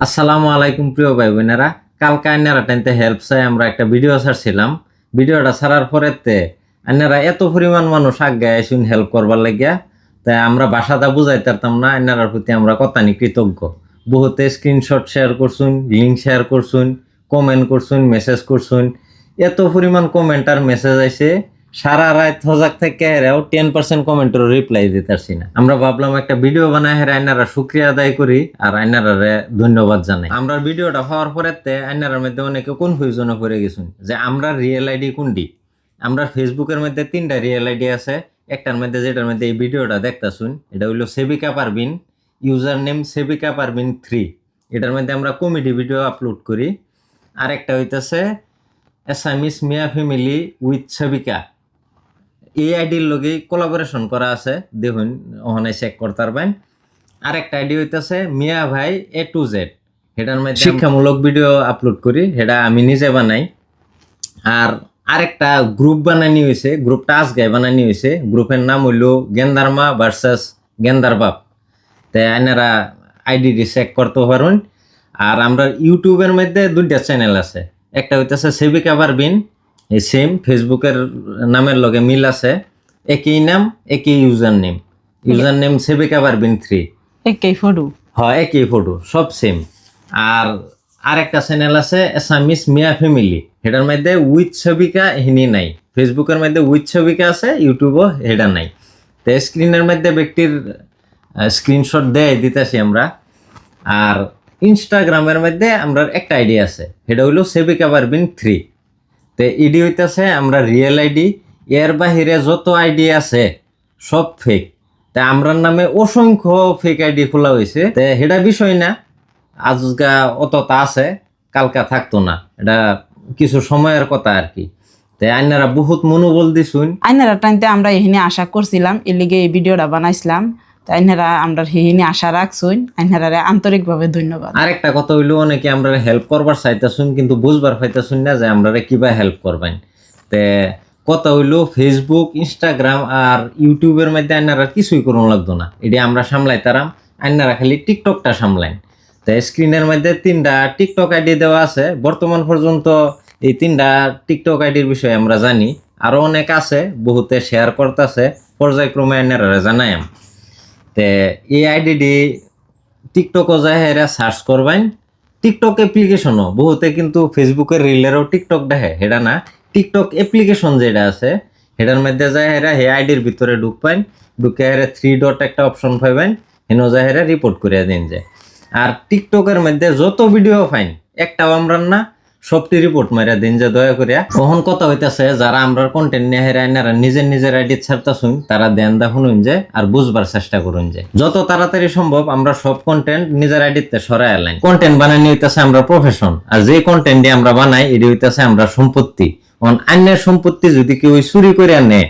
আসসালামু আলাইকুম প্রিয় ভাই বোনেরা। কালকে আন্যারা টাইমতে হেল্প চাই আমরা একটা ভিডিও ছাড়ছিলাম। ভিডিওটা ছাড়ার পরেতে আন্যারা এত পরিমাণ মানুষ আগে শুন হেল্প করবার লাগিয়া, তাই আমরা ভাষাটা বুঝাইতে পারতাম না। আন্যারার প্রতি আমরা কতানি কৃতজ্ঞ। বহুতে স্ক্রিনশট শেয়ার করছুন, লিঙ্ক শেয়ার করছুন, কমেন্ট করছুন, মেসেজ করছুন। এত পরিমাণ কমেন্ট আর মেসেজ আইছে, সারা রাত হজাক থেকে হেরাও 10% কমেন্টের রিপ্লাই দিতেছি না। আমরা ভাবলাম একটা ভিডিও বানায় হেরা আইনারা শুক্রিয়া আদায় করি আর আইনারারে ধন্যবাদ জানাই। আমরা ভিডিওটা হওয়ার পরে আইনারার মধ্যে অনেকে কনফিউশনে পড়ে গেছুন যে আমরা রিয়েল আইডি কোনটি। আমরা ফেসবুকের মধ্যে 3টা রিয়েল আইডি আছে। একটার মধ্যে যেটার মধ্যে এই ভিডিওটা দেখতাছুন এটা হইলো সেবিকা পারবিন, ইউজার নেম সেবিকা পারবিন 3। এটার মধ্যে আমরা কমেডি ভিডিও আপলোড করি। আর একটা হইতেছে এসামিস মিয়া ফ্যামিলি উইথ সেবিকা, এই আইডির লগে কোলাবোরেশন করা আছে, দেখুন ওখানে চেক করতে পারবেন। আর একটা আইডি হইতেছে মিয়া ভাই A to Z, এটার মধ্যে শিক্ষামূলক ভিডিও আপলোড করি, এটা আমি নিজে বানাই। আর আরেকটা গ্রুপ বানানি হয়েছে, গ্রুপটা আজকে বানানি হয়েছে। গ্রুপের নাম হইল গেন্দারমা ভার্সাস গেন্দার বাপ। তাই আপনারা আইডিটি চেক করতে পারুন। আর আমরা ইউটিউবের মধ্যে 2টা চ্যানেল আছে। একটা হইতেছে সেবিকা পারবিন, এই সেম ফেসবুকের নামের লগে মিল আছে, একই নাম একই ইউজার নেম সেবিকা পারবিন 3। একই ফটো। হ্যাঁ, একই ফটো, সব সেম। আর আরেকটা চ্যানেল আছে এসামিস মিয়া ফ্যামিলি, এটার মধ্যে উইথ ছবিকা হিনি নাই। ফেসবুকের মধ্যে উইথ ছবিকা আছে, ইউটিউবও হেডা নাই। তো স্ক্রিনের মধ্যে ব্যক্তির স্ক্রিনশট দেয় দিতেছি আমরা। আর ইনস্টাগ্রামের মধ্যে আমরা একটা আইডি আছে, সেটা হইলো সেবিকা পারবিন 3। তো ইডি হইতেছে আমরা রিয়েল আইডি। এর বাহিরে যত আইডি আছে সব ফেক। তা আমরার নামে অসংখ্য ফেক আইডি খোলা হয়েছে। তো সেটা বিষয় না, আজকা অতটা আছে, কালকা থাকতো না, এটা কিছু সময়ের কথা আর কি। তাই আইনারা বহুত মনোবল দিছুন। আইনারা টাইমতে আমরা এখানে আশা করছিলাম, এর লিগে এই ভিডিওটা বানাইছিলাম। তাই আইনারা আমরা এখানে আশা রাখছুন, আইনারা আন্তরিকভাবে ধন্যবাদ। আরেকটা কথা হইলো, অনেকে আমরা হেল্প করবার চাইতেছুন কিন্তু বুঝবার পাইতেছুন না যে আমরা কিভাবে হেল্প করবেন। তে কথা হইলো ফেসবুক, ইনস্টাগ্রাম আর ইউটিউবের মধ্যে আইনারা কিছুই করুন লাগতো না, এটি আমরা সামলাইতারাম। আইনারা খালি টিকটকটা সামলাইন। তাই স্ক্রিনের মধ্যে 3টা টিকটক আইডি দেওয়া আছে। বর্তমান পর্যন্ত এই 3টা টিকটক আইডির বিষয়ে আমরা জানি, আরও অনেক আছে, বহুতে শেয়ার করতেছে, পর্যায়ক্রমে আইনারা জানাই। তে এই আইডিটি টিকটকও যায় এরা সার্চ করবেন। টিকটক অ্যাপ্লিকেশনও বহুতে কিন্তু ফেসবুকের রিলেরও টিকটক দেখে, সেটা না, টিকটক অ্যাপ্লিকেশন যেটা আছে সেটার মধ্যে যায় এরা হে আইডির ভিতরে ঢুকবেন। ঢুকে হেরে 3 ডট একটা অপশন পাইবেন, হেন যায় হেরা রিপোর্ট করে দিন যায়। আর টিকটকের মধ্যে যত ভিডিও পাইন একটাও আমরা না, সবটি রিপোর্ট মারিয়া দিন যে দয়া করিয়া। তখন কথা হইতেছে যারা আমরা কন্টেন্ট নিয়ে হেরা আইনারা নিজের আইডি ছাড়তাছুন, তারা দেন দা শুনুন যে আর বুঝবার চেষ্টা করুন যে যত তাড়াতাড়ি সম্ভব আমরা সব কন্টেন্ট নিজের আইডিতে সরাই আনলাম। কন্টেন্ট বানানি হইতেছে আমরা প্রফেশন, আর যে কন্টেন্ট দিয়ে আমরা বানাই এটি হইতেছে আমরা সম্পত্তি। অন্যের সম্পত্তি যদি কেউ চুরি করে নেয়,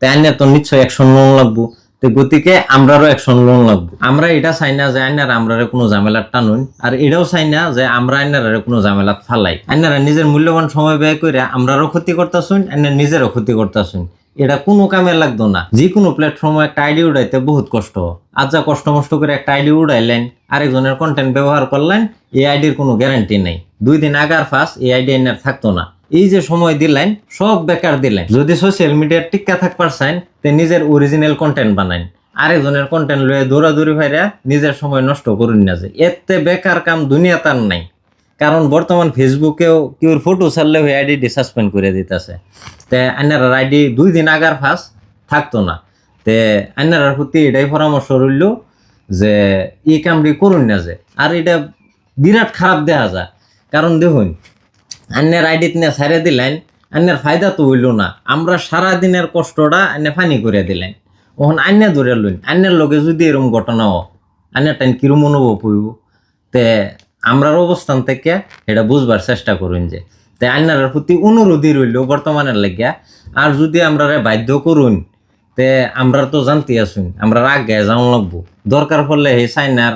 তাই আইনের তো নিশ্চয়ই অ্যাকশন লোন লাগবো। তো গতিকে আমরারও অ্যাকশন লোন লাগবো। আমরা এটা চাই না যে আইনারা আমরারে কোনো ঝামেলার টানুন, আর এটাও চাই না যে আমরা আইনারে কোনো ঝামেলাত ফালাই। আইনারা নিজের মূল্যবান সময় ব্যয় করে আমরারও ক্ষতি করতেছুন, আইনার নিজেরও ক্ষতি করতেছুন। এটা কোনো কামে লাগতো না। যে কোনো প্ল্যাটফর্মে একটা আইডি উড়াইতে বহুত কষ্ট। আজ যা কষ্ট মষ্ট করে একটা আইডি উড়াইলেন, আরেকজনের কন্টেন্ট ব্যবহার করলেন, এই আইডির কোনো গ্যারান্টি নেই 2 দিন আগার ফার্স্ট এই আইডি আইনার থাকতো না। এই যে সময় দিলেন সব বেকার দিলেন। যদি সোশ্যাল মিডিয়ার টিকা থাকবার চান, তে নিজের অরিজিনাল কন্টেন্ট বানান। আরেকজনের কন্টেন্ট লয়ে দৌড়াদৌড়ি ভাইরা নিজের সময় নষ্ট করুন না, যে এতে বেকার কাম দুনিয়া তার নাই। কারণ বর্তমান ফেসবুকেও কেউর ফটো ছাড়লে ওই আইডি সাসপেন্ড করে দিতেছে। তে আইনার আইডি 2 দিন আগার ফার্স্ট থাকতো না। তে আইনার প্রতি এটাই পরামর্শ রইল যে এই কামটি করুন না, যে আর এটা বিরাট খারাপ দেখা যায়। কারণ দেখুন, আন্যের আইডিত নিয়ে ছাড়ে দিলেন, আন্যের ফায়দা তো হইল না। আমরা সারা দিনের কষ্টটা আন্যে ফানি করে দিলেন। ওখান আন্য ধরে লইন, আন্যের লগে যদি এরকম ঘটনা হয়, আন্যের টাইম কিরম অনুভব হইব। তে আমরার অবস্থান থেকে এটা বুঝবার চেষ্টা করুন যে তাই আন্যার প্রতি অনুরোধই রইল বর্তমানের লাগিয়া। আর যদি আমরা বাধ্য করুন, তে আমরা তো জানতে আসুন আমরা আগে যাওয়া লাগবো। দরকার পড়লে এই চাইনার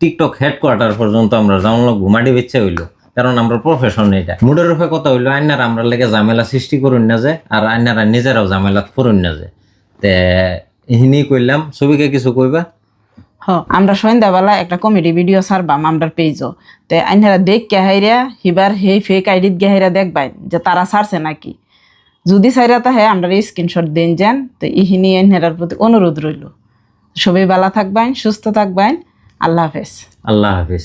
টিকটক হেডকোয়ার্টার পর্যন্ত আমরা যাওয়া লাগবো, মাটি বেচ্ছে হইলো। কারণ আমরা প্রফেশন এটা। মুডের রূপে কথা হইলো আইনারা আমরা লেগে ঝামেলা সৃষ্টি করুন না যে, আর আইনারা নিজেরাও ঝামেলা করুন না যে। তে এহিনি কইলাম। ছবিকে কিছু কইবা? আমরা সন্ধ্যাবেলা একটা কমেডি ভিডিও ছাড়বাম আমরা পেজও, তো আইনারা দেখ কে হাইরা হিবার হে ফেক আইডিত গে হাইরা দেখবাই যে তারা ছাড়ছে নাকি। যদি ছাইরা তাহে আমরা স্ক্রিনশট দেন যান। তো ইহিনি আইনারার প্রতি অনুরোধ রইল। সবাই ভালো থাকবেন, সুস্থ থাকবেন। আল্লাহ হাফেজ। আল্লাহ হাফিজ।